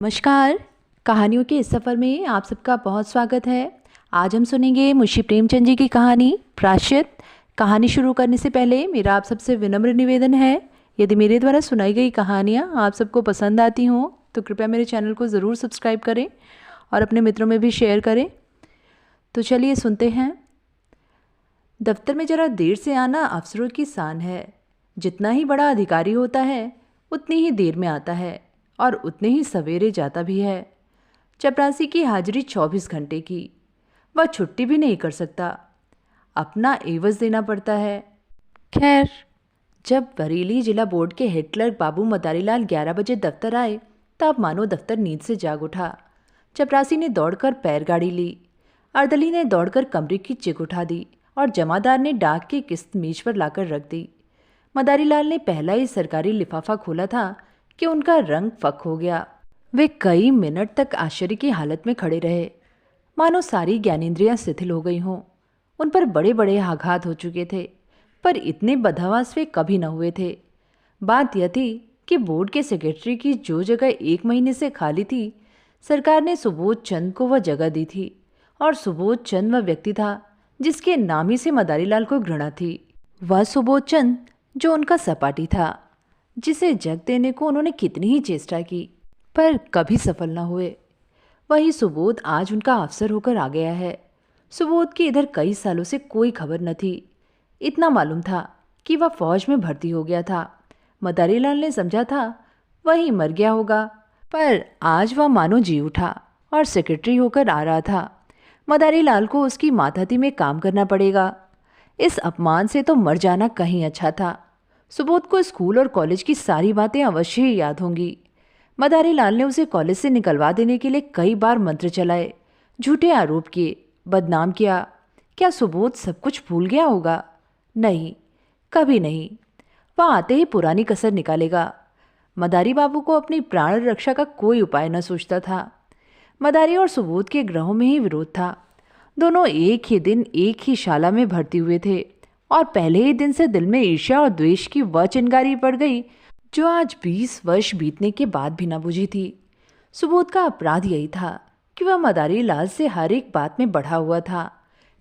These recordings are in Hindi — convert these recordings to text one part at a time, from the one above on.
नमस्कार। कहानियों के इस सफ़र में आप सबका बहुत स्वागत है। आज हम सुनेंगे मुंशी प्रेमचंद जी की कहानी प्रायश्चित। कहानी शुरू करने से पहले मेरा आप सबसे विनम्र निवेदन है, यदि मेरे द्वारा सुनाई गई कहानियाँ आप सबको पसंद आती हों तो कृपया मेरे चैनल को ज़रूर सब्सक्राइब करें और अपने मित्रों में भी शेयर करें। तो चलिए सुनते हैं। दफ्तर में ज़रा देर से आना अफसरों की शान है। जितना ही बड़ा अधिकारी होता है उतनी ही देर में आता है और उतने ही सवेरे जाता भी है। चपरासी की हाजिरी 24 घंटे की, वह छुट्टी भी नहीं कर सकता, अपना एवज देना पड़ता है। खैर, जब बरेली जिला बोर्ड के हेड क्लर्क बाबू मदारीलाल 11 बजे दफ्तर आए तब मानो दफ्तर नींद से जाग उठा। चपरासी ने दौड़कर पैर गाड़ी ली, अर्दली ने दौड़कर कमरे की चिक उठा दी और जमादार ने डाक की किस्त मेज पर लाकर रख दी। मदारीलाल ने पहला ही सरकारी लिफाफा खोला था कि उनका रंग फक हो गया। वे कई मिनट तक आश्चर्य की हालत में खड़े रहे, मानो सारी ज्ञानेंद्रियां शिथिल हो गई हों। उन पर बड़े बड़े आघात हो चुके थे, पर इतने बदहवास वे कभी न हुए थे। बात यह थी कि बोर्ड के सेक्रेटरी की जो जगह 1 महीने से खाली थी, सरकार ने सुबोध चंद को वह जगह दी थी, और सुबोध चंद वह व्यक्ति था जिसके नाम ही से मदारीलाल को घृणा थी। वह सुबोध चंद जो उनका सपाटी था, जिसे जग देने को उन्होंने कितनी ही चेष्टा की पर कभी सफल न हुए। वही सुबोध आज उनका अफसर होकर आ गया है। सुबोध की इधर कई सालों से कोई खबर न थी। इतना मालूम था कि वह फौज में भर्ती हो गया था। मदारीलाल ने समझा था वही मर गया होगा, पर आज वह मानो जी उठा और सेक्रेटरी होकर आ रहा था। मदारीलाल को उसकी मातहती में काम करना पड़ेगा। इस अपमान से तो मर जाना कहीं अच्छा था। सुबोध को स्कूल और कॉलेज की सारी बातें अवश्य ही याद होंगी। मदारीलाल ने उसे कॉलेज से निकलवा देने के लिए कई बार मंत्र चलाए, झूठे आरोप किए, बदनाम किया। क्या सुबोध सब कुछ भूल गया होगा? नहीं, कभी नहीं। वह आते ही पुरानी कसर निकालेगा। मदारी बाबू को अपनी प्राण रक्षा का कोई उपाय न सोचता था। मदारी और सुबोध के ग्रहों में ही विरोध था। दोनों एक ही दिन एक ही शाला में भर्ती हुए थे और पहले ही दिन से दिल में ईर्ष्या और द्वेष की वह चिंगारी पड़ गई जो आज 20 वर्ष बीतने के बाद भी न बुझी थी। सुबोध का अपराध यही था कि वह मदारी लाल से हर एक बात में बढ़ा हुआ था।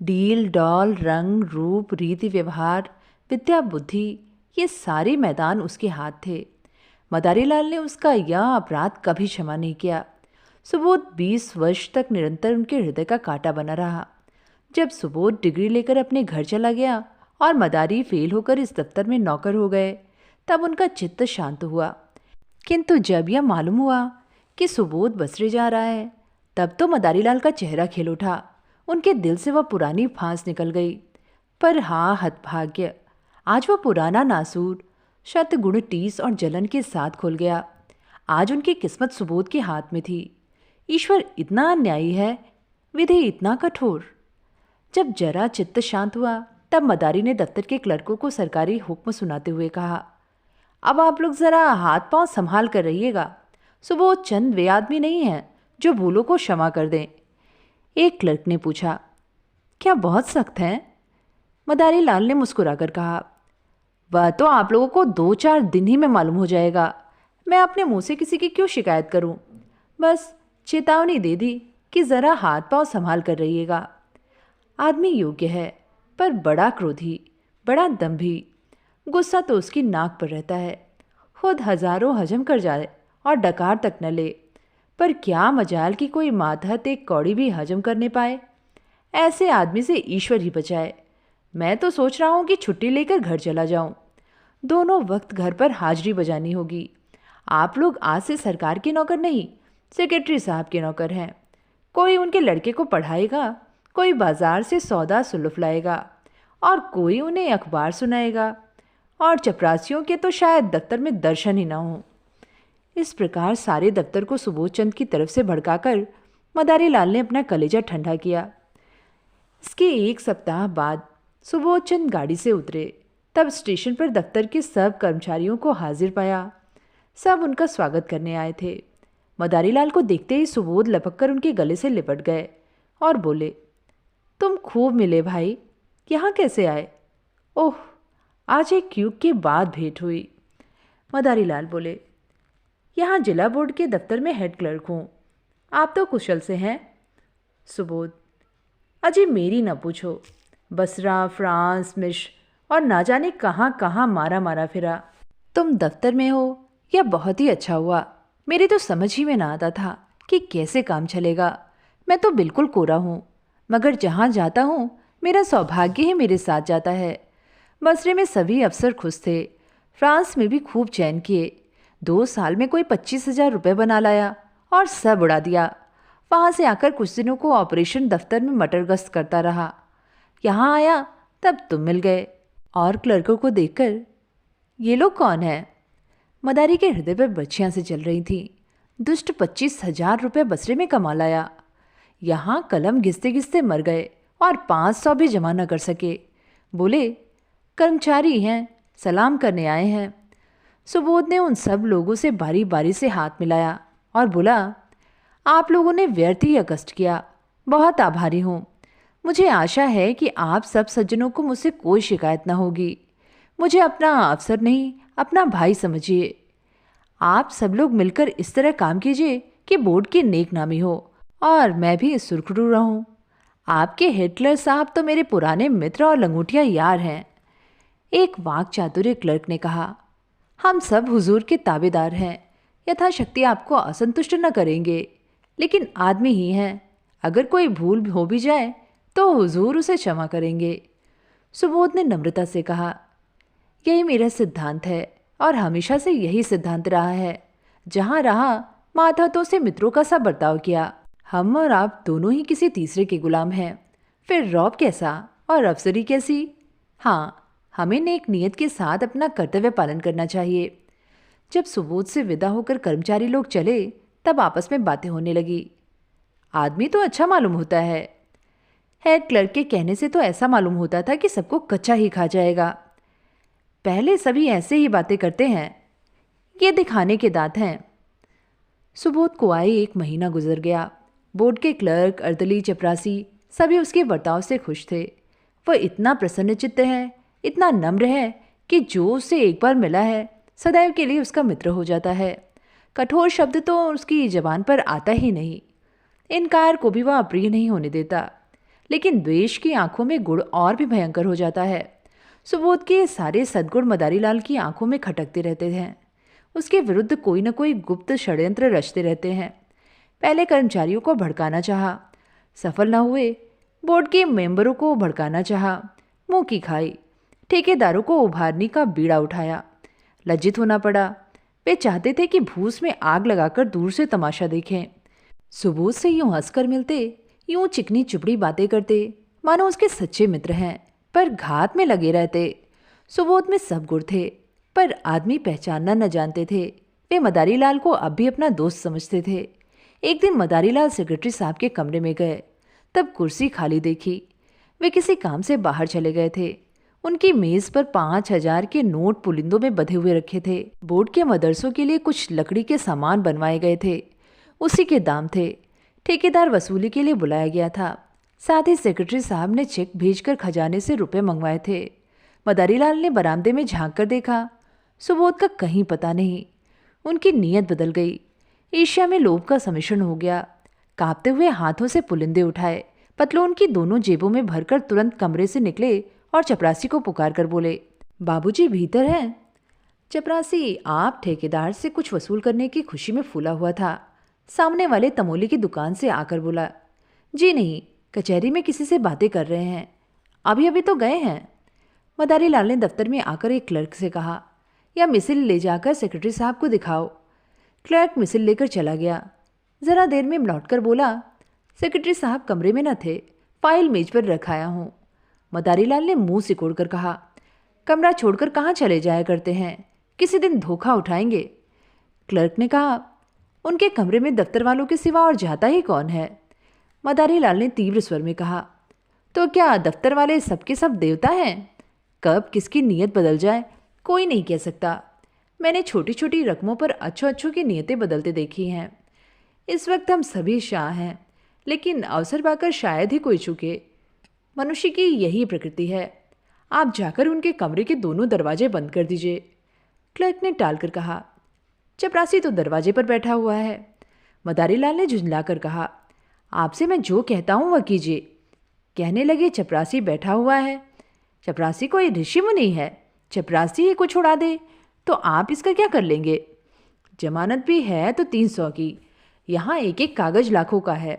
डील डॉल, रंग रूप, रीति व्यवहार, विद्या बुद्धि, ये सारे मैदान उसके हाथ थे। मदारी लाल ने उसका यह अपराध कभी क्षमा नहीं किया। सुबोध 20 वर्ष तक निरंतर उनके हृदय का कांटा बना रहा। जब सुबोध डिग्री लेकर अपने घर चला गया और मदारी फेल होकर इस दफ्तर में नौकर हो गए, तब उनका चित्त शांत हुआ। किंतु जब यह मालूम हुआ कि सुबोध बसरे जा रहा है, तब तो मदारीलाल का चेहरा खिल उठा। उनके दिल से वह पुरानी फांस निकल गई। पर हाँ, हतभाग्य, आज वह पुराना नासूर शत गुण टीस और जलन के साथ खुल गया। आज उनकी किस्मत सुबोध के हाथ में थी। ईश्वर इतना अन्यायी है, विधि इतना कठोर। जब जरा चित्त शांत हुआ तब मदारी ने दफ्तर के क्लर्कों को सरकारी हुक्म सुनाते हुए कहा, अब आप लोग जरा हाथ पांव संभाल कर रहिएगा। सुबोध चंद वे आदमी नहीं हैं जो भूलों को क्षमा कर दें। एक क्लर्क ने पूछा, क्या बहुत सख्त हैं? मदारी लाल ने मुस्कुराकर कहा, वह तो आप लोगों को 2-4 दिन ही में मालूम हो जाएगा। मैं अपने मुंह से किसी की क्यों शिकायत करूं? बस चेतावनी दे दी कि जरा हाथ पांव संभाल कर रहिएगा। आदमी योग्य है, पर बड़ा क्रोधी, बड़ा दंभी। गुस्सा तो उसकी नाक पर रहता है। खुद हजारों हजम कर जाए और डकार तक न ले, पर क्या मजाल कि कोई मातहत एक कौड़ी भी हजम करने पाए। ऐसे आदमी से ईश्वर ही बचाए। मैं तो सोच रहा हूं कि छुट्टी लेकर घर चला जाऊं। दोनों वक्त घर पर हाजिरी बजानी होगी। आप लोग आज से सरकार के नौकर नहीं, सेक्रेटरी साहब के नौकर हैं। कोई उनके लड़के को पढ़ाएगा, कोई बाजार से सौदा सुलफ लाएगा और कोई उन्हें अखबार सुनाएगा, और चपरासियों के तो शायद दफ्तर में दर्शन ही ना हो। इस प्रकार सारे दफ्तर को सुबोध चंद की तरफ से भड़काकर मदारी लाल ने अपना कलेजा ठंडा किया। इसके 1 सप्ताह बाद सुबोध चंद गाड़ी से उतरे। तब स्टेशन पर दफ्तर के सब कर्मचारियों को हाजिर पाया। सब उनका स्वागत करने आए थे। मदारी लाल को देखते ही सुबोध लपककर उनके गले से लिपट गए और बोले, तुम खूब मिले भाई, यहाँ कैसे आए? ओह, आज एक युग के बाद भेंट हुई। मदारी लाल बोले, यहाँ जिला बोर्ड के दफ्तर में हेड क्लर्क हूँ। आप तो कुशल से हैं। सुबोध: अजी मेरी न पूछो, बसरा, फ्रांस, मिस्र और ना जाने कहाँ कहाँ मारा मारा फिरा। तुम दफ्तर में हो यह बहुत ही अच्छा हुआ। मेरी तो समझ ही में ना आता था कि कैसे काम चलेगा। मैं तो बिल्कुल कोरा हूँ, मगर जहाँ जाता हूँ मेरा सौभाग्य ही मेरे साथ जाता है। बसरे में सभी अफसर खुश थे। फ्रांस में भी खूब चैन किए। 2 साल में कोई 25,000 रुपये बना लाया और सब उड़ा दिया। वहाँ से आकर कुछ दिनों को ऑपरेशन दफ्तर में मटर गश्त करता रहा। यहाँ आया तब तुम मिल गए। और क्लर्कों को देखकर, ये लोग कौन है? मदारी के हृदय पर बच्चियाँ से चल रही थीं। दुष्ट 25,000 रुपये बसरे में कमा लाया। यहाँ कलम घिसते घिसते मर गए और 500 भी जमा न कर सके। बोले, कर्मचारी हैं, सलाम करने आए हैं। सुबोध ने उन सब लोगों से बारी बारी से हाथ मिलाया और बोला, आप लोगों ने व्यर्थ ही कष्ट किया। बहुत आभारी हूँ। मुझे आशा है कि आप सब सज्जनों को मुझसे कोई शिकायत न होगी। मुझे अपना अफसर नहीं, अपना भाई समझिए। आप सब लोग मिलकर इस तरह काम कीजिए कि बोर्ड की नेक नामी हो और मैं भी सुरखरू रहूं। आपके हिटलर साहब तो मेरे पुराने मित्र और लंगोटिया यार हैं। एक वाक चातुर्य क्लर्क ने कहा, हम सब हुजूर के ताबेदार हैं, यथाशक्ति आपको असंतुष्ट न करेंगे, लेकिन आदमी ही हैं। अगर कोई भूल हो भी जाए तो हुजूर उसे क्षमा करेंगे। सुबोध ने नम्रता से कहा, यही मेरा सिद्धांत है और हमेशा से यही सिद्धांत रहा है। जहाँ रहा मातहतों से मित्रों का सा बर्ताव किया। हम और आप दोनों ही किसी तीसरे के गुलाम हैं। फिर रौब कैसा और अफसरी कैसी? हाँ, हमें नेक नियत के साथ अपना कर्तव्य पालन करना चाहिए। जब सुबोध से विदा होकर कर्मचारी लोग चले तब आपस में बातें होने लगी। आदमी तो अच्छा मालूम होता है। हेड क्लर्क के कहने से तो ऐसा मालूम होता था कि सबको कच्चा ही खा जाएगा। पहले सभी ऐसे ही बातें करते हैं, ये दिखाने के दांत हैं। सुबोध को आए 1 महीना गुजर गया। बोर्ड के क्लर्क, अर्दली, चपरासी सभी उसके बर्ताव से खुश थे। वह इतना प्रसन्नचित्त है, इतना नम्र है कि जो उससे एक बार मिला है सदैव के लिए उसका मित्र हो जाता है। कठोर शब्द तो उसकी जबान पर आता ही नहीं। इनकार को भी वह अप्रिय नहीं होने देता, लेकिन द्वेष की आंखों में गुण और भी भयंकर हो जाता है। सुबोध के सारे सद्गुण मदारीलाल की आंखों में खटकते रहते हैं। उसके विरुद्ध कोई न कोई गुप्त षड्यंत्र रचते रहते हैं। पहले कर्मचारियों को भड़काना चाहा, सफल न हुए। बोर्ड के मेंबरों को भड़काना चाहा, मुंह की खाई। ठेकेदारों को उभारने का बीड़ा उठाया, लज्जित होना पड़ा। वे चाहते थे कि भूस में आग लगाकर दूर से तमाशा देखें। सुबोध से यूं हंसकर मिलते, यूं चिकनी चुपड़ी बातें करते, मानो उसके सच्चे मित्र हैं, पर घात में लगे रहते। सुबोध में सब गुण थे, पर आदमी पहचानना न जानते थे। वे मदारीलाल को अब भी अपना दोस्त समझते थे। एक दिन मदारीलाल सेक्रेटरी साहब के कमरे में गए, तब कुर्सी खाली देखी। वे किसी काम से बाहर चले गए थे। उनकी मेज पर 5,000 के नोट पुलिंदों में बंधे हुए रखे थे। बोर्ड के मदरसों के लिए कुछ लकड़ी के सामान बनवाए गए थे, उसी के दाम थे। ठेकेदार वसूली के लिए बुलाया गया था। साथ ही सेक्रेटरी साहब ने चेक भेजकर खजाने से रुपए मंगवाए थे। मदारीलाल ने बरामदे में झांक कर देखा, सुबोध का कहीं पता नहीं। उनकी नीयत बदल गई। ईर्ष्या में लोभ का सम्मिश्रण हो गया। कांपते हुए हाथों से पुलिंदे उठाए, पतलून की दोनों जेबों में भरकर तुरंत कमरे से निकले और चपरासी को पुकार कर बोले, बाबूजी भीतर हैं। चपरासी आप ठेकेदार से कुछ वसूल करने की खुशी में फूला हुआ था। सामने वाले तमोली की दुकान से आकर बोला, जी नहीं, कचहरी में किसी से बातें कर रहे हैं, अभी अभी तो गए हैं। मदारीलाल ने दफ्तर में आकर एक क्लर्क से कहा, यह मिसिल ले जाकर सेक्रेटरी साहब को दिखाओ। क्लर्क मिसिल लेकर चला गया। ज़रा देर में लौटकर बोला, सेक्रेटरी साहब कमरे में न थे, फाइल मेज पर रखाया हूँ। मदारीलाल ने मुंह सिकोड़कर कहा, कमरा छोड़कर कहाँ चले जाया करते हैं, किसी दिन धोखा उठाएंगे। क्लर्क ने कहा, उनके कमरे में दफ्तर वालों के सिवा और जाता ही कौन है। मदारीलाल ने तीव्र स्वर में कहा, तो क्या दफ्तर वाले सबके सब देवता हैं? कब किसकी नीयत बदल जाए कोई नहीं कह सकता। मैंने छोटी छोटी रकमों पर अच्छों अच्छों की नीयतें बदलते देखी हैं। इस वक्त हम सभी शाह हैं, लेकिन अवसर पाकर शायद ही कोई चूके। मनुष्य की यही प्रकृति है। आप जाकर उनके कमरे के दोनों दरवाजे बंद कर दीजिए। क्लर्क ने टालकर कहा, चपरासी तो दरवाजे पर बैठा हुआ है। मदारी लाल ने झुंझलाकर कहा, आपसे मैं जो कहता हूँ वह कीजिए। कहने लगे, चपरासी बैठा हुआ है। चपरासी कोई ऋषि मुनि है? चपरासी ही कुछ उड़ा दे तो आप इसका क्या कर लेंगे? जमानत भी है तो 300 की, यहाँ एक एक कागज लाखों का है।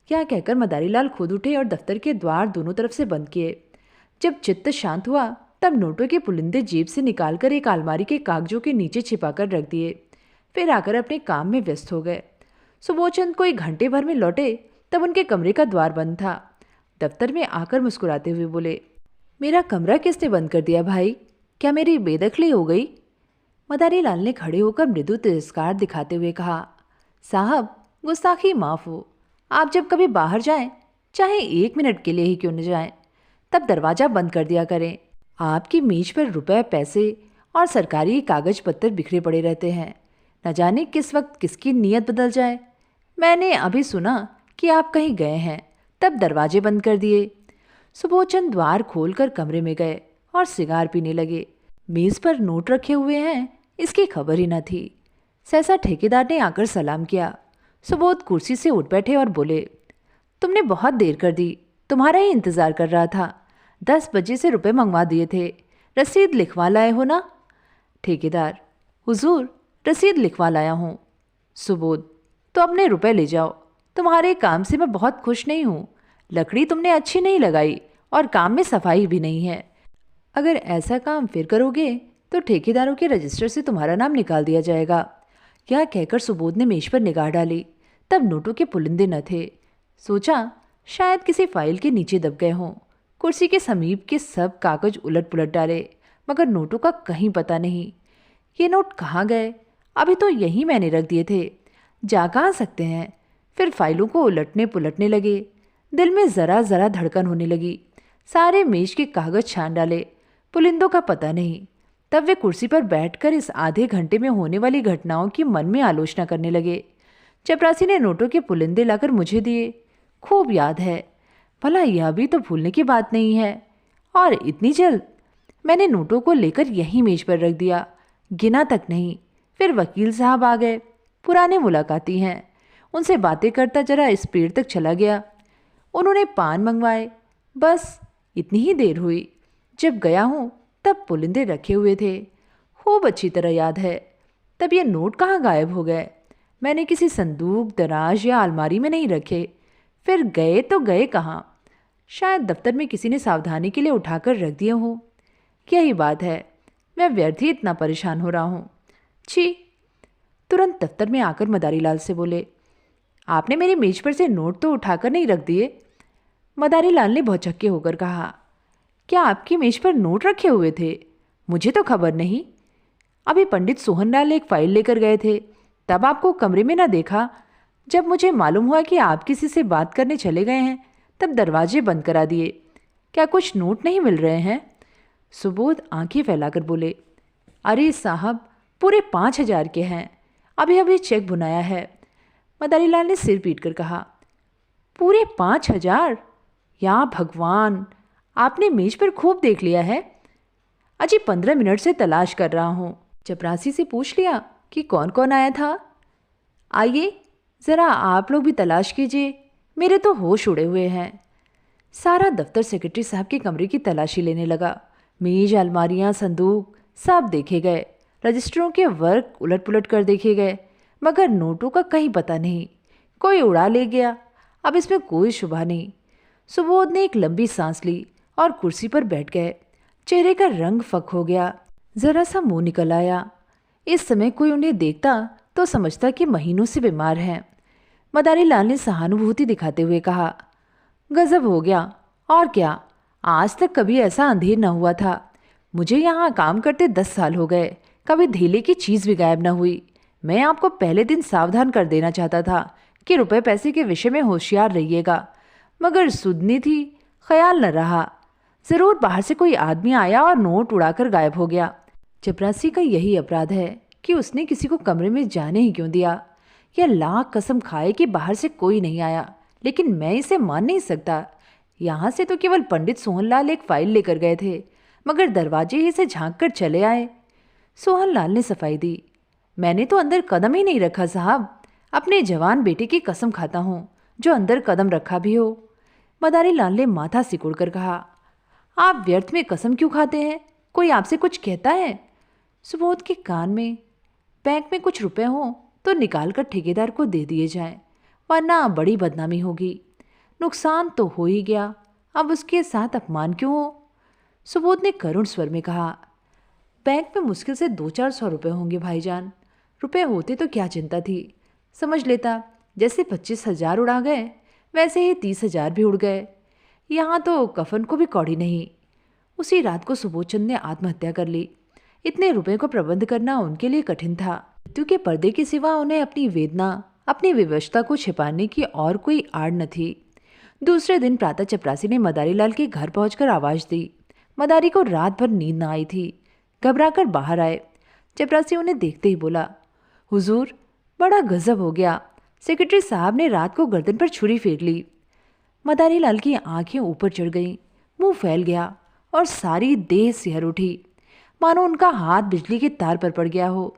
क्या कहकर मदारी लाल खुद उठे और दफ्तर के द्वार दोनों तरफ से बंद किए। जब चित्त शांत हुआ तब नोटों के पुलिंदे जेब से निकालकर एक अलमारी के कागजों के नीचे छिपाकर रख दिए। फिर आकर अपने काम में व्यस्त हो गए। सुबोचंद कोई घंटे भर में लौटे तब उनके कमरे का द्वार बंद था। दफ्तर में आकर मुस्कुराते हुए बोले, मेरा कमरा किसने बंद कर दिया भाई? क्या मेरी बेदखली हो गई? मदारी लाल ने खड़े होकर मृदु तिरस्कार दिखाते हुए कहा, साहब गुस्ताखी माफ हो। आप जब कभी बाहर जाएं, चाहे 1 मिनट के लिए ही क्यों न जाएं, तब दरवाज़ा बंद कर दिया करें। आपकी मेज पर रुपए, पैसे और सरकारी कागज पत्तर बिखरे पड़े रहते हैं। न जाने किस वक्त किसकी नीयत बदल जाए। मैंने अभी सुना कि आप कहीं गए हैं, तब दरवाजे बंद कर दिए। सुबोचंद द्वार खोलकर कमरे में गए और सिगार पीने लगे। मेज पर नोट रखे हुए हैं इसकी खबर ही न थी। सहसा ठेकेदार ने आकर सलाम किया। सुबोध कुर्सी से उठ बैठे और बोले, तुमने बहुत देर कर दी, तुम्हारा ही इंतज़ार कर रहा था। 10 बजे से रुपए मंगवा दिए थे, रसीद लिखवा लाए हो ना? ठेकेदार, हुजूर रसीद लिखवा लाया हूँ। सुबोध, तो अपने रुपए ले जाओ। तुम्हारे काम से मैं बहुत खुश नहीं हूँ। लकड़ी तुमने अच्छी नहीं लगाई और काम में सफाई भी नहीं है। अगर ऐसा काम फिर करोगे तो ठेकेदारों के रजिस्टर से तुम्हारा नाम निकाल दिया जाएगा। यह कहकर सुबोध ने मेज पर निगाह डाली। तब नोटों के पुलिंदे न थे। सोचा शायद किसी फाइल के नीचे दब गए हों। कुर्सी के समीप के सब कागज उलट पुलट डाले, मगर नोटों का कहीं पता नहीं। ये नोट कहाँ गए? अभी तो यहीं मैंने रख दिए थे, जा कहाँ सकते हैं? फिर फाइलों को उलटने पुलटने लगे। दिल में ज़रा ज़रा धड़कन होने लगी। सारे मेज के कागज छान डाले, पुलिंदों का पता नहीं। तब वे कुर्सी पर बैठकर इस आधे घंटे में होने वाली घटनाओं की मन में आलोचना करने लगे। चपरासी ने नोटों के पुलिंदे लाकर मुझे दिए, खूब याद है। भला यह भी तो भूलने की बात नहीं है। और इतनी जल्द? मैंने नोटों को लेकर यहीं मेज पर रख दिया, गिना तक नहीं। फिर वकील साहब आ गए, पुराने मुलाकाती हैं। उनसे बातें करता जरा इस पेड़ तक चला गया। उन्होंने पान मंगवाए, बस इतनी ही देर हुई। जब गया हूँ तब पुलिंदे रखे हुए थे, खूब अच्छी तरह याद है। तब ये नोट कहाँ गायब हो गए? मैंने किसी संदूक, दराज या अलमारी में नहीं रखे। फिर गए तो गए कहाँ? शायद दफ्तर में किसी ने सावधानी के लिए उठाकर रख दिए हों। यही बात है, मैं व्यर्थ ही इतना परेशान हो रहा हूँ। छी! तुरंत दफ्तर में आकर मदारी लाल से बोले, आपने मेरी मेज पर से नोट तो उठाकर नहीं रख दिए? मदारी लाल ने भौचक्के होकर कहा, क्या आपकी मेज पर नोट रखे हुए थे? मुझे तो खबर नहीं। अभी पंडित सोहनलाल एक फाइल लेकर गए थे, तब आपको कमरे में ना देखा। जब मुझे मालूम हुआ कि आप किसी से बात करने चले गए हैं, तब दरवाजे बंद करा दिए। क्या कुछ नोट नहीं मिल रहे हैं? सुबोध आंखें फैलाकर बोले, अरे साहब, पूरे 5,000 के हैं। अभी अभी चेक बुनाया है। मदारी लाल ने सिर पीट कर कहा, पूरे 5,000? या भगवान, आपने मेज पर खूब देख लिया है। अजी 15 मिनट से तलाश कर रहा हूँ। चपरासी से पूछ लिया कि कौन कौन आया था। आइए ज़रा आप लोग भी तलाश कीजिए, मेरे तो होश उड़े हुए हैं। सारा दफ्तर सेक्रेटरी साहब के कमरे की तलाशी लेने लगा। मेज, अलमारियाँ, संदूक सब देखे गए। रजिस्टरों के वर्क उलट पुलट कर देखे गए, मगर नोटों का कहीं पता नहीं। कोई उड़ा ले गया, अब इसमें कोई शुबा नहीं। सुबोध ने एक लंबी सांस ली और कुर्सी पर बैठ गए। चेहरे का रंग फक हो गया, जरा सा मुंह निकल आया। इस समय कोई उन्हें देखता तो समझता कि महीनों से बीमार हैं। मदारी लाल ने सहानुभूति दिखाते हुए कहा, गजब हो गया। और क्या, आज तक कभी ऐसा अंधेर न हुआ था। मुझे यहाँ काम करते 10 साल हो गए, कभी धेले की चीज़ भी गायब न हुई। मैं आपको पहले दिन सावधान कर देना चाहता था कि रुपए पैसे के विषय में होशियार रहिएगा, मगर सुधनी थी, ख्याल न रहा। ज़रूर बाहर से कोई आदमी आया और नोट उड़ाकर गायब हो गया। चपरासी का यही अपराध है कि उसने किसी को कमरे में जाने ही क्यों दिया। यह लाख कसम खाए कि बाहर से कोई नहीं आया, लेकिन मैं इसे मान नहीं सकता। यहाँ से तो केवल पंडित सोहनलाल एक फाइल लेकर गए थे, मगर दरवाजे ही से झांक कर चले आए। सोहनलाल ने सफाई दी, मैंने तो अंदर कदम ही नहीं रखा साहब। अपने जवान बेटे की कसम खाता हूँ, जो अंदर कदम रखा भी हो। मदारी लाल ने माथा सिकुड़कर कहा। आप व्यर्थ में कसम क्यों खाते हैं? कोई आपसे कुछ कहता है? सुबोध के कान में, बैंक में कुछ रुपए हों तो निकाल कर ठेकेदार को दे दिए जाएं, वरना बड़ी बदनामी होगी। नुकसान तो हो ही गया, अब उसके साथ अपमान क्यों हो? सुबोध ने करुण स्वर में कहा। बैंक में मुश्किल से 200-400 रुपये होंगे भाईजान। रुपए होते तो क्या चिंता थी, समझ लेता। जैसे 25,000 उड़ा गए, वैसे ही 30,000 भी उड़ गए। यहाँ तो कफन को भी कौड़ी नहीं। उसी रात को सुबोध चंद ने आत्महत्या कर ली। इतने रुपए को प्रबंध करना उनके लिए कठिन था। मृत्यु के पर्दे के सिवा उन्हें अपनी वेदना, अपनी विवशता को छिपाने की और कोई आड़ न थी। दूसरे दिन प्रातः चपरासी ने मदारी लाल के घर पहुंचकर आवाज दी। मदारी को रात भर नींद न आई थी। घबराकर बाहर आए। चपरासी उन्हें देखते ही बोला, हुजूर, बड़ा गजब हो गया। सेक्रेटरी साहब ने रात को गर्दन पर छुरी फेर ली। मदारी लाल की आंखें ऊपर चढ़ गईं, मुंह फैल गया और सारी देह सिहर उठी, मानो उनका हाथ बिजली के तार पर पड़ गया हो।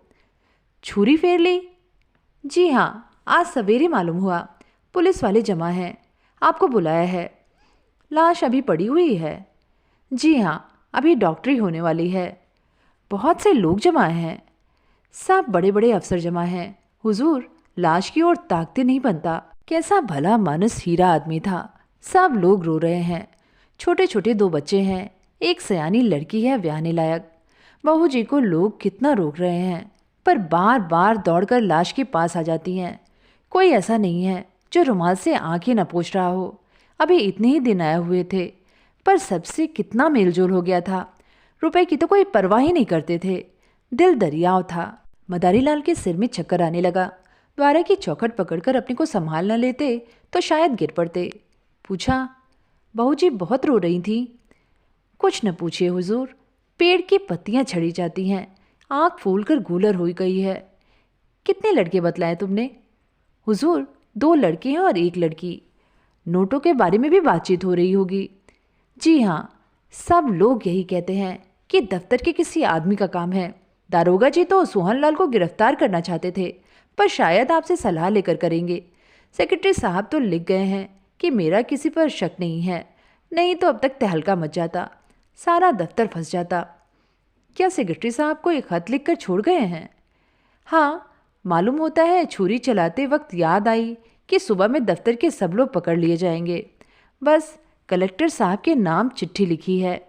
छुरी फेर ली? जी हाँ, आज सवेरे मालूम हुआ। पुलिस वाले जमा हैं, आपको बुलाया है। लाश अभी पड़ी हुई है? जी हाँ, अभी डॉक्टरी होने वाली है। बहुत से लोग जमा हैं, सब बड़े बड़े अफसर जमा हैं। हुजूर, लाश की ओर ताकते नहीं बनता। कैसा भला मानस हीरा आदमी था। सब लोग रो रहे हैं। छोटे छोटे 2 बच्चे हैं, एक सयानी लड़की है ब्याहने लायक। बहू जी को लोग कितना रोक रहे हैं, पर बार बार दौड़कर लाश के पास आ जाती हैं। कोई ऐसा नहीं है जो रुमाल से आंखें न पोंछ रहा हो। अभी इतने ही दिन आए हुए थे, पर सबसे कितना मेलजोल हो गया था। रुपए की तो कोई परवाह ही नहीं करते थे। दिल दरियाव था। मदारी लाल के सिर में चक्कर आने लगा। द्वारे की चौखट पकड़कर अपने को संभाल न लेते तो शायद गिर पड़ते। पूछा, बहू जी बहुत रो रही थी? कुछ न पूछिए हुजूर, पेड़ की पत्तियां छड़ी जाती हैं, आँख फूलकर गूलर हो गई है। कितने लड़के बतलाए तुमने? हुजूर, 2 लड़के हैं और 1 लड़की। नोटों के बारे में भी बातचीत हो रही होगी। जी हाँ, सब लोग यही कहते हैं कि दफ्तर के किसी आदमी का काम है। दारोगा जी तो सोहन लाल को गिरफ्तार करना चाहते थे, पर शायद आपसे सलाह लेकर करेंगे। सेक्रेटरी साहब तो लिख गए हैं कि मेरा किसी पर शक नहीं है, नहीं तो अब तक तहलका मच जाता, सारा दफ्तर फंस जाता। क्या सेक्रेटरी साहब को एक खत लिखकर छोड़ गए हैं? हाँ, मालूम होता है छुरी चलाते वक्त याद आई कि सुबह में दफ्तर के सब लोग पकड़ लिए जाएंगे। बस कलेक्टर साहब के नाम चिट्ठी लिखी है।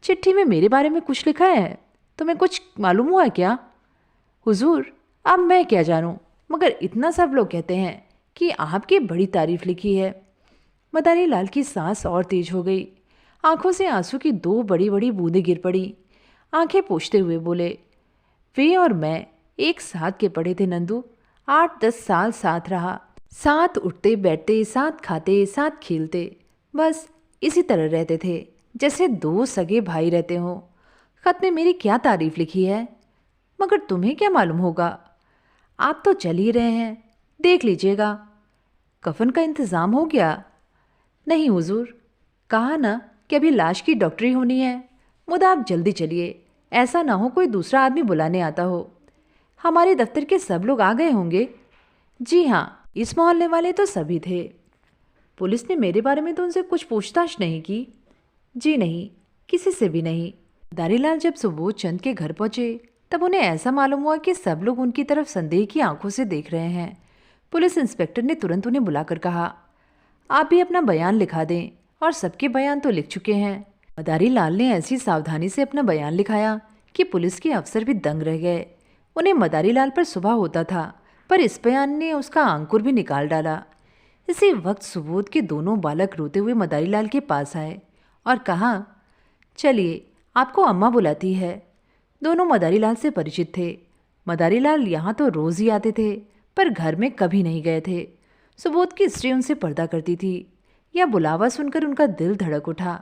चिट्ठी में मेरे बारे में कुछ लिखा है? तुम्हें कुछ मालूम हुआ क्या? हुजूर, अब मैं क्या जानूं, मगर इतना सब लोग कहते हैं कि आपकी बड़ी तारीफ लिखी है। मदारी लाल की सांस और तेज हो गई। आंखों से आंसू की 2 बड़ी बड़ी बूंदें गिर पड़ी। आंखें पोंछते हुए बोले, वे और मैं एक साथ के पढ़े थे नंदू। 8-10 साल साथ रहा, साथ उठते बैठते, साथ खाते, साथ खेलते, बस इसी तरह रहते थे जैसे 2 सगे भाई रहते हों। खत में मेरी क्या तारीफ लिखी है? मगर तुम्हें क्या मालूम होगा? आप तो चल ही रहे हैं, देख लीजिएगा। कफन का इंतज़ाम हो गया? नहीं हुजूर, कहा ना कि अभी लाश की डॉक्टरी होनी है। मुदा आप जल्दी चलिए, ऐसा ना हो कोई दूसरा आदमी बुलाने आता हो। हमारे दफ्तर के सब लोग आ गए होंगे? जी हाँ, इस मोहल्ले वाले तो सभी थे। पुलिस ने मेरे बारे में तो उनसे कुछ पूछताछ नहीं की? जी नहीं, किसी से भी नहीं। दारीलाल जब सुबोध चंद के घर पहुंचे तब उन्हें ऐसा मालूम हुआ कि सब लोग उनकी तरफ संदेह की आंखों से देख रहे हैं। पुलिस इंस्पेक्टर ने तुरंत उन्हें बुलाकर कहा, आप भी अपना बयान लिखा दें, और सबके बयान तो लिख चुके हैं। मदारी लाल ने ऐसी सावधानी से अपना बयान लिखाया कि पुलिस के अफसर भी दंग रह गए। उन्हें मदारी लाल पर सुबह होता था, पर इस बयान ने उसका अंकुर भी निकाल डाला। इसी वक्त सुबोध के दोनों बालक रोते हुए मदारी लाल के पास आए और कहा, चलिए, आपको अम्मा बुलाती है। दोनों मदारी लाल से परिचित थे। मदारी लाल यहाँ तो रोज़ ही आते थे, पर घर में कभी नहीं गए थे। सुबोध की स्त्री उनसे पर्दा करती थी। यह बुलावा सुनकर उनका दिल धड़क उठा।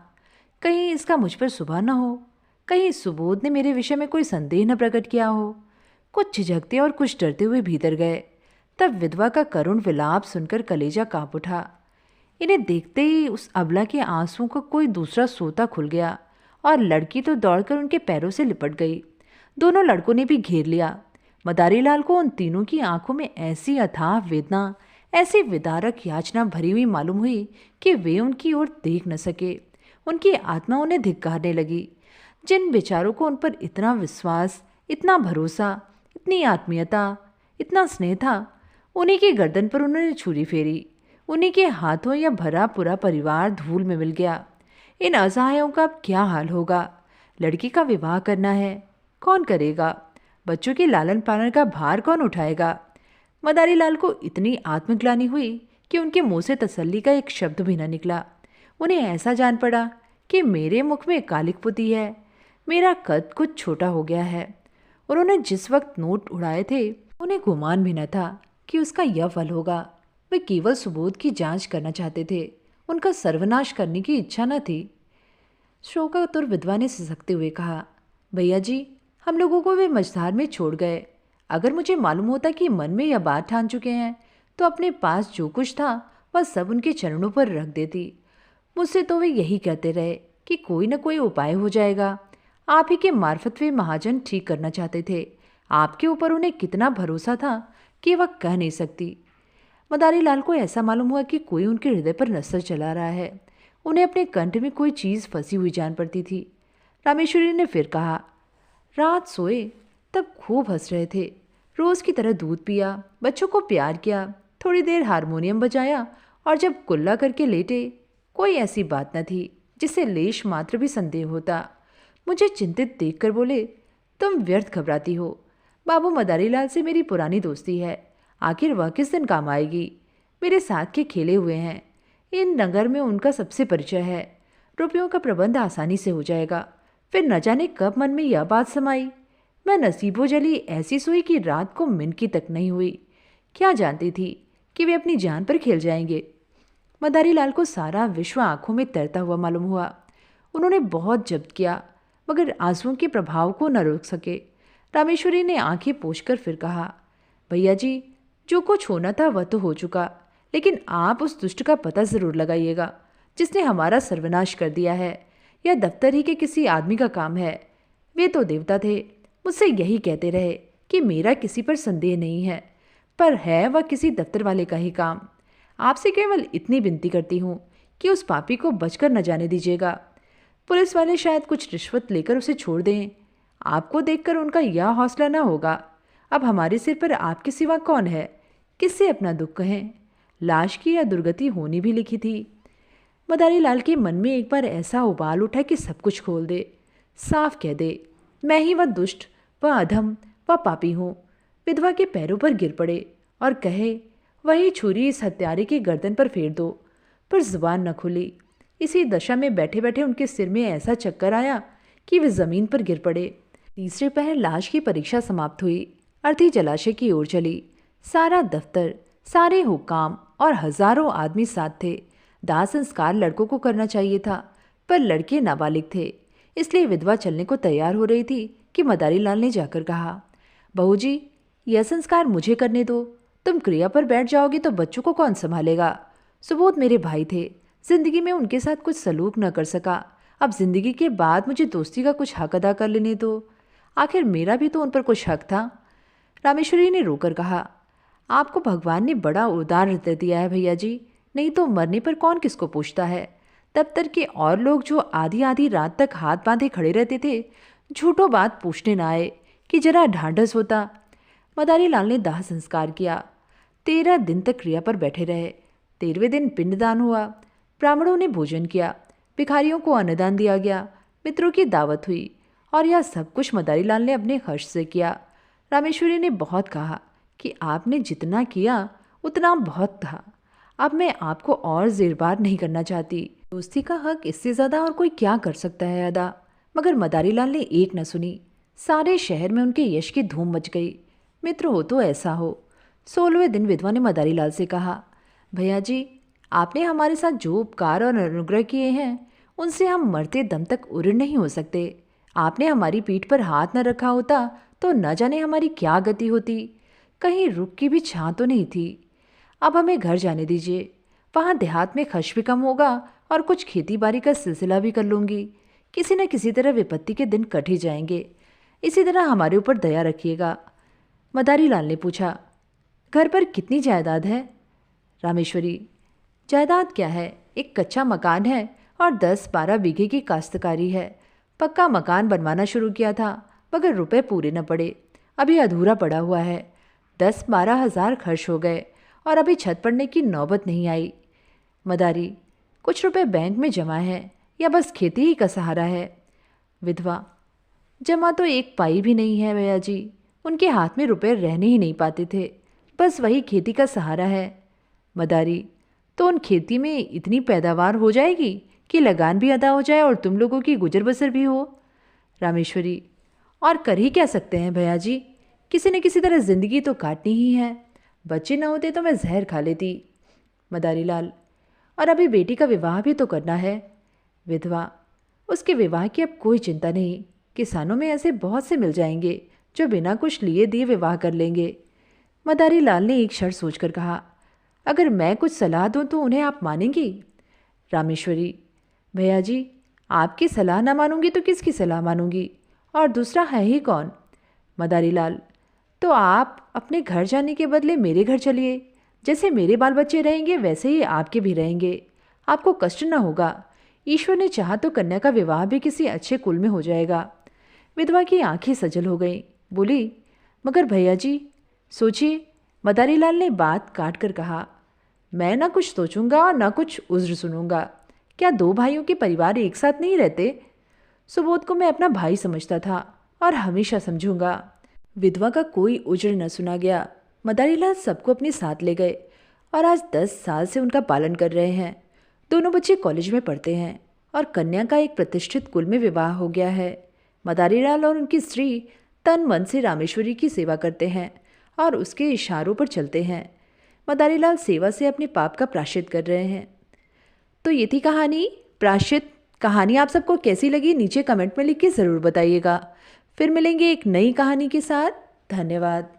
कहीं इसका मुझ पर सुबह न हो, कहीं सुबोध ने मेरे विषय में कोई संदेह न प्रकट किया हो। कुछ झिझकते और कुछ डरते हुए भीतर गए। तब विधवा का करुण विलाप सुनकर कलेजा कांप उठा। इन्हें देखते ही उस अबला के आंसुओं का कोई दूसरा सोता खुल गया और लड़की तो दौड़कर उनके पैरों से लिपट गई। दोनों लड़कों ने भी घेर लिया। मदारी लाल को उन तीनों की आंखों में ऐसी अथाह वेदना, ऐसी विदारक याचना भरी हुई मालूम हुई कि वे उनकी ओर देख न सके। उनकी आत्मा उन्हें धिक्कारने लगी। जिन बेचारों को उन पर इतना विश्वास, इतना भरोसा, इतनी आत्मीयता, इतना स्नेह था, उन्हीं की गर्दन पर उन्होंने छुरी फेरी। उन्हीं के हाथों यह भरा पूरा परिवार धूल में मिल गया। इन असहायों का अब क्या हाल होगा? लड़की का विवाह करना है, कौन करेगा? बच्चों के लालन पालन का भार कौन उठाएगा? मदारी लाल को इतनी आत्मग्लानि हुई कि उनके मुंह से तसल्ली का एक शब्द भी न निकला। उन्हें ऐसा जान पड़ा कि मेरे मुख में कालिक पुती है, मेरा कद कुछ छोटा हो गया है। उन्होंने जिस वक्त नोट उड़ाए थे, उन्हें गुमान भी न था कि उसका यह फल होगा। वे केवल सुबोध की जांच करना चाहते थे, उनका सर्वनाश करने की इच्छा न थी। शोकातुर विधवा ने सिसकते हुए कहा, भैया जी, हम लोगों को वे मझधार में छोड़ गए। अगर मुझे मालूम होता कि मन में यह बात ठान चुके हैं, तो अपने पास जो कुछ था वह सब उनके चरणों पर रख देती। मुझसे तो वे यही कहते रहे कि कोई न कोई उपाय हो जाएगा। आप ही के मार्फत वे महाजन ठीक करना चाहते थे। आपके ऊपर उन्हें कितना भरोसा था कि वह कह नहीं सकती। मदारी लाल को ऐसा मालूम हुआ कि कोई उनके हृदय पर नसर चला रहा है। उन्हें अपने कंठ में कोई चीज़ फंसी हुई जान पड़ती थी। रामेश्वरी ने फिर कहा, रात सोए तब खूब हंस रहे थे, रोज की तरह दूध पिया, बच्चों को प्यार किया, थोड़ी देर हारमोनियम बजाया और जब कुल्ला करके लेटे, कोई ऐसी बात न थी जिससे लेश मात्र भी संदेह होता। मुझे चिंतित देखकर बोले, तुम व्यर्थ घबराती हो। बाबू मदारी लाल से मेरी पुरानी दोस्ती है, आखिर वह किस दिन काम आएगी? मेरे साथ के खेले हुए हैं, इन नगर में उनका सबसे परिचय है। रुपयों का प्रबंध आसानी से हो जाएगा। फिर न जाने कब मन में यह बात समाई। मैं नसीबो जली ऐसी सोई कि रात को मिनकी तक नहीं हुई। क्या जानती थी कि वे अपनी जान पर खेल जाएंगे। मदारी लाल को सारा विश्व आंखों में तैरता हुआ मालूम हुआ। उन्होंने बहुत जब्त किया, मगर आंसुओं के प्रभाव को न रोक सके। रामेश्वरी ने आंखें पोंछकर फिर कहा, भैया जी, जो कुछ होना था वह तो हो चुका, लेकिन आप उस दुष्ट का पता ज़रूर लगाइएगा जिसने हमारा सर्वनाश कर दिया है। यह दफ्तर ही के किसी आदमी का काम है। वे तो देवता थे, मुझसे यही कहते रहे कि मेरा किसी पर संदेह नहीं है, पर है वह किसी दफ्तर वाले का ही काम। आपसे केवल इतनी विनती करती हूँ कि उस पापी को बचकर न जाने दीजिएगा। पुलिस वाले शायद कुछ रिश्वत लेकर उसे छोड़ दें। आपको देखकर उनका यह हौसला न होगा। अब हमारे सिर पर आपके सिवा कौन है? किससे अपना दुख कहें? लाश की यह दुर्गति होनी भी लिखी थी। मदारी लाल के मन में एक बार ऐसा उबाल उठा कि सब कुछ खोल दे, साफ कह दे, मैं ही वह दुष्ट, वह अधम, वह पापी हूँ। विधवा के पैरों पर गिर पड़े और कहे, वही छुरी इस हत्यारे की गर्दन पर फेर दो। पर जुबान न खुली। इसी दशा में बैठे बैठे उनके सिर में ऐसा चक्कर आया कि वे जमीन पर गिर पड़े। तीसरे पहर लाश की परीक्षा समाप्त हुई। अर्थी जलाशय की ओर चली। सारा दफ्तर, सारे हुक्काम और हजारों आदमी साथ थे। दाह संस्कार लड़कों को करना चाहिए था, पर लड़के नाबालिग थे, इसलिए विधवा चलने को तैयार हो रही थी कि मदारी लाल ने जाकर कहा, बहू जी, यह संस्कार मुझे करने दो। तुम क्रिया पर बैठ जाओगे तो बच्चों को कौन संभालेगा? सुबोध मेरे भाई थे, जिंदगी में उनके साथ कुछ सलूक न कर सका। अब जिंदगी के बाद मुझे दोस्ती का कुछ हक अदा कर लेने दो। आखिर मेरा भी तो उन पर कुछ हक था। रामेश्वरी ने रोकर कहा, आपको भगवान ने बड़ा उदार हृदय दिया है भैया जी, नहीं तो मरने पर कौन किसको पूछता है। दफ्तर के और लोग जो आधी आधी रात तक हाथ बांधे खड़े रहते थे, झूठों बात पूछने ना आए कि जरा ढांढस होता। मदारी लाल ने दाह संस्कार किया। 13 दिन तक क्रिया पर बैठे रहे। 13वें दिन पिंडदान हुआ। ब्राह्मणों ने भोजन किया, भिखारियों को अन्नदान दिया गया, मित्रों की दावत हुई, और यह सब कुछ मदारी लाल ने अपने खर्च से किया। रामेश्वरी ने बहुत कहा कि आपने जितना किया उतना बहुत था। अब मैं आपको और जेरबार नहीं करना चाहती। दोस्ती का हक इससे ज़्यादा और कोई क्या कर सकता है अदा? मगर मदारी लाल ने एक न सुनी। सारे शहर में उनके यश की धूम मच गई। मित्र हो तो ऐसा हो। 16वें दिन विधवा ने मदारी लाल से कहा, भैया जी, आपने हमारे साथ जो उपकार और अनुग्रह किए हैं, उनसे हम मरते दम तक उऋण नहीं हो सकते। आपने हमारी पीठ पर हाथ न रखा होता तो न जाने हमारी क्या गति होती। कहीं रुक की भी छां तो नहीं थी। अब हमें घर जाने दीजिए। वहाँ देहात में खर्च भी कम होगा और कुछ खेती बाड़ी का सिलसिला भी कर लूँगी। किसी न किसी तरह विपत्ति के दिन कट ही जाएंगे। इसी तरह हमारे ऊपर दया रखिएगा। मदारी लाल ने पूछा। घर पर कितनी जायदाद है? रामेश्वरी, जायदाद क्या है, एक कच्चा मकान है और 10-12 बीघे की काश्तकारी है। पक्का मकान बनवाना शुरू किया था मगर रुपए पूरे न पड़े, अभी अधूरा पड़ा हुआ है। 10-12 हज़ार खर्च हो गए और अभी छत पड़ने की नौबत नहीं आई। मदारी, कुछ रुपए बैंक में जमा है या बस खेती ही का सहारा है? विधवा, जमा तो एक पाई भी नहीं है भैया जी, उनके हाथ में रुपए रहने ही नहीं पाते थे, बस वही खेती का सहारा है। मदारी, तो उन खेती में इतनी पैदावार हो जाएगी कि लगान भी अदा हो जाए और तुम लोगों की गुजर बसर भी हो? रामेश्वरी, और कर ही क्या सकते हैं भैया जी, किसी न किसी तरह ज़िंदगी तो काटनी ही है। बच्चे न होते तो मैं जहर खा लेती। मदारी लाल, और अभी बेटी का विवाह भी तो करना है। विधवा, उसके विवाह की अब कोई चिंता नहीं, किसानों में ऐसे बहुत से मिल जाएंगे जो बिना कुछ लिए दिए विवाह कर लेंगे। मदारी लाल ने एक क्षण सोचकर कहा, अगर मैं कुछ सलाह दूं तो उन्हें आप मानेंगी? रामेश्वरी, भैया जी, आपकी सलाह ना मानूंगी तो किसकी सलाह मानूंगी, और दूसरा है ही कौन? मदारी लाल, तो आप अपने घर जाने के बदले मेरे घर चलिए, जैसे मेरे बाल बच्चे रहेंगे वैसे ही आपके भी रहेंगे, आपको कष्ट न होगा। ईश्वर ने चाहा तो कन्या का विवाह भी किसी अच्छे कुल में हो जाएगा। विधवा की आंखें सजल हो गईं, बोली, मगर भैया जी सोचिए। मदारी लाल ने बात काट कर कहा, मैं ना कुछ सोचूंगा और ना कुछ उज्र सुनूंगा। क्या दो भाइयों के परिवार एक साथ नहीं रहते? सुबोध को मैं अपना भाई समझता था और हमेशा समझूंगा। विधवा का कोई उज्र न सुना गया। मदारी लाल सबको अपने साथ ले गए और आज 10 साल से उनका पालन कर रहे हैं। दोनों बच्चे कॉलेज में पढ़ते हैं और कन्या का एक प्रतिष्ठित कुल में विवाह हो गया है। मदारी लाल और उनकी स्त्री तन मन से रामेश्वरी की सेवा करते हैं और उसके इशारों पर चलते हैं। मदारी लाल सेवा से अपने पाप का प्रायश्चित कर रहे हैं। तो ये थी कहानी प्रायश्चित। कहानी आप सबको कैसी लगी नीचे कमेंट में लिख के ज़रूर बताइएगा। फिर मिलेंगे एक नई कहानी के साथ। धन्यवाद।